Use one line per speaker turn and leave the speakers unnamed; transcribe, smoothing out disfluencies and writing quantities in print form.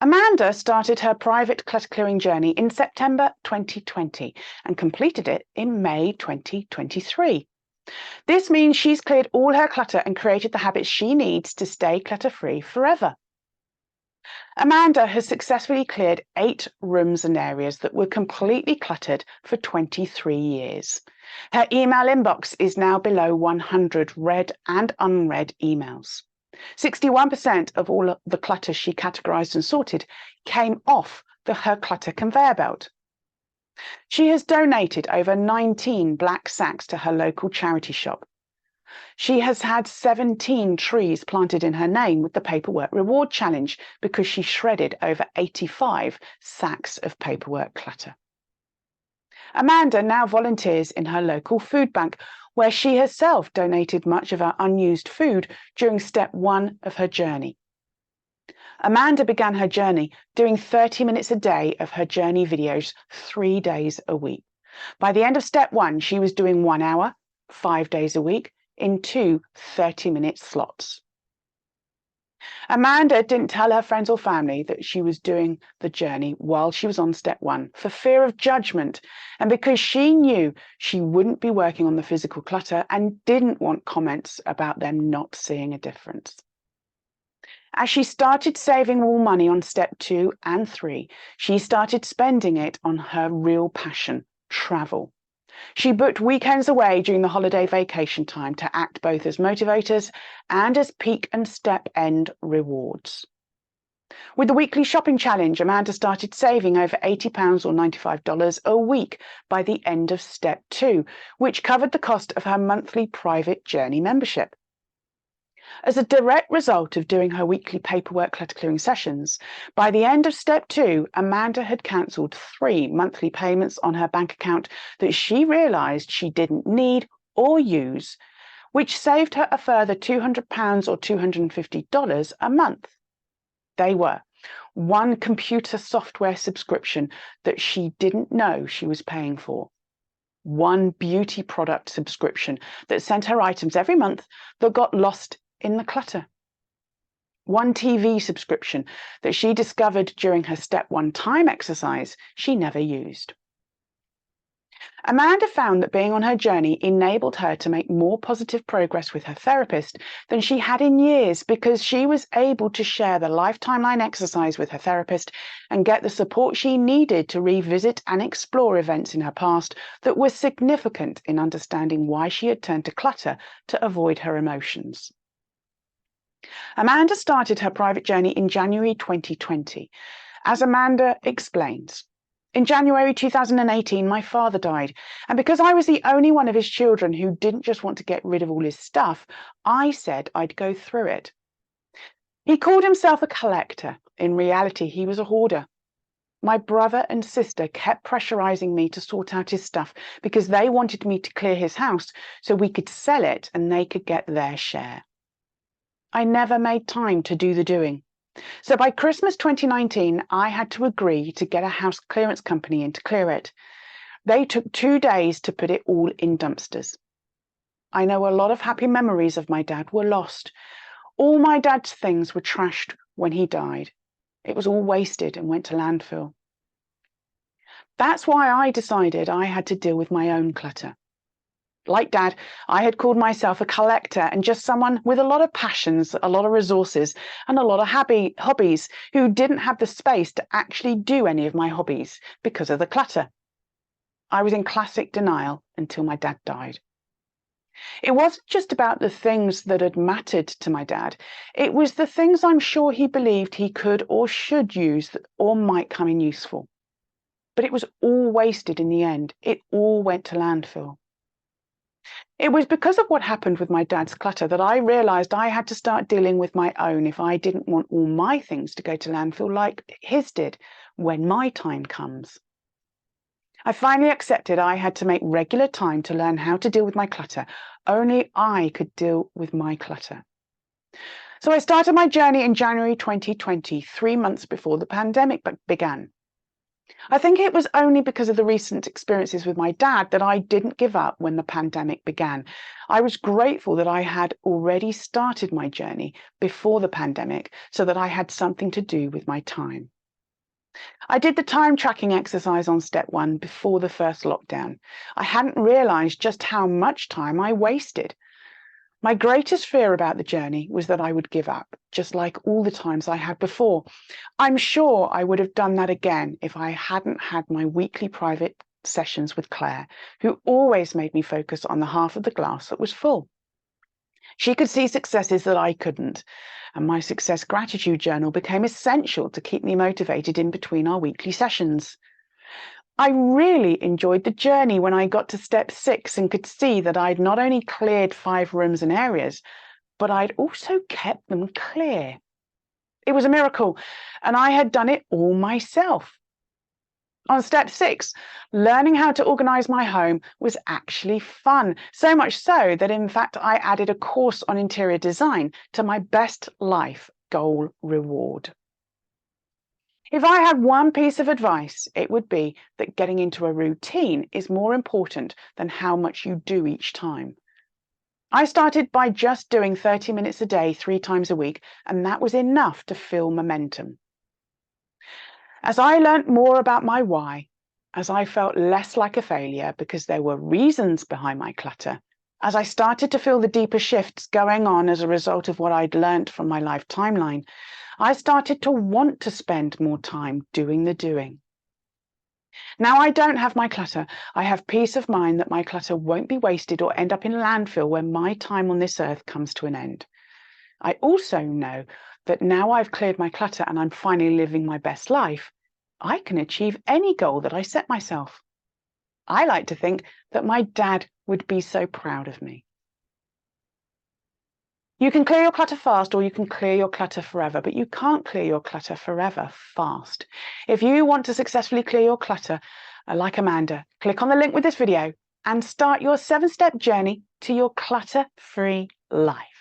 Amanda started her private clutter clearing journey in September 2020 and completed it in May 2023. This means she's cleared all her clutter and created the habits she needs to stay clutter-free forever. Amanda has successfully cleared 8 rooms and areas that were completely cluttered for 23 years. Her email inbox is now below 100 read and unread emails. 61% of all the clutter she categorized and sorted came off her clutter conveyor belt. She has donated over 19 black sacks to her local charity shop. She has had 17 trees planted in her name with the Paperwork Reward Challenge because she shredded over 85 sacks of paperwork clutter. Amanda now volunteers in her local food bank, where she herself donated much of her unused food during step 1 of her journey. Amanda began her journey doing 30 minutes a day of her journey videos 3 days a week. By the end of step 1, she was doing 1 hour, 5 days a week, in 2 30-minute slots. Amanda didn't tell her friends or family that she was doing the journey while she was on step 1 for fear of judgment and because she knew she wouldn't be working on the physical clutter and didn't want comments about them not seeing a difference. As she started saving more money on step 2 and 3, she started spending it on her real passion, travel. She booked weekends away during the holiday vacation time to act both as motivators and as peak and step end rewards. With the weekly shopping challenge, Amanda started saving over £80 or $95 a week by the end of step 2, which covered the cost of her monthly private journey membership. As a direct result of doing her weekly paperwork clutter clearing sessions, by the end of step 2, Amanda had cancelled 3 monthly payments on her bank account that she realised she didn't need or use, which saved her a further £200 or $250 a month. They were 1 computer software subscription that she didn't know she was paying for, 1 beauty product subscription that sent her items every month that got lost in the clutter, 1 TV subscription that she discovered during her step 1 time exercise she never used. Amanda found that being on her journey enabled her to make more positive progress with her therapist than she had in years because she was able to share the life timeline exercise with her therapist and get the support she needed to revisit and explore events in her past that were significant in understanding why she had turned to clutter to avoid her emotions. Amanda started her private journey in January 2020. As Amanda explains, in January 2018, my father died, and because I was the only one of his children who didn't just want to get rid of all his stuff, I said I'd go through it. He called himself a collector. In reality, he was a hoarder. My brother and sister kept pressurizing me to sort out his stuff because they wanted me to clear his house so we could sell it and they could get their share. I never made time to do the doing. So by Christmas 2019, I had to agree to get a house clearance company in to clear it. They took 2 days to put it all in dumpsters. I know a lot of happy memories of my dad were lost. All my dad's things were trashed when he died. It was all wasted and went to landfill. That's why I decided I had to deal with my own clutter. Like Dad, I had called myself a collector and just someone with a lot of passions, a lot of resources, and a lot of hobbies who didn't have the space to actually do any of my hobbies because of the clutter. I was in classic denial until my dad died. It wasn't just about the things that had mattered to my dad. It was the things I'm sure he believed he could or should use or might come in useful. But it was all wasted in the end. It all went to landfill. It was because of what happened with my dad's clutter that I realised I had to start dealing with my own if I didn't want all my things to go to landfill like his did when my time comes. I finally accepted I had to make regular time to learn how to deal with my clutter. Only I could deal with my clutter. So I started my journey in January 2020, 3 months before the pandemic began. I think it was only because of the recent experiences with my dad that I didn't give up when the pandemic began. I was grateful that I had already started my journey before the pandemic so that I had something to do with my time. I did the time tracking exercise on step one before the first lockdown. I hadn't realized just how much time I wasted. My greatest fear about the journey was that I would give up, just like all the times I had before. I'm sure I would have done that again if I hadn't had my weekly private sessions with Claire, who always made me focus on the half of the glass that was full. She could see successes that I couldn't, and my success gratitude journal became essential to keep me motivated in between our weekly sessions. I really enjoyed the journey when I got to step 6 and could see that I'd not only cleared 5 rooms and areas, but I'd also kept them clear. It was a miracle, and I had done it all myself. On step 6, learning how to organize my home was actually fun, so much so that in fact I added a course on interior design to my best life goal reward. If I had one piece of advice, it would be that getting into a routine is more important than how much you do each time. I started by just doing 30 minutes a day, 3 times a week, and that was enough to feel momentum. As I learnt more about my why, as I felt less like a failure because there were reasons behind my clutter, as I started to feel the deeper shifts going on as a result of what I'd learnt from my life timeline, I started to want to spend more time doing the doing. Now I don't have my clutter. I have peace of mind that my clutter won't be wasted or end up in a landfill when my time on this earth comes to an end. I also know that now I've cleared my clutter and I'm finally living my best life, I can achieve any goal that I set myself. I like to think that my dad would be so proud of me. You can clear your clutter fast or you can clear your clutter forever, but you can't clear your clutter forever fast. If you want to successfully clear your clutter, like Amanda, click on the link with this video and start your 7-step journey to your clutter-free life.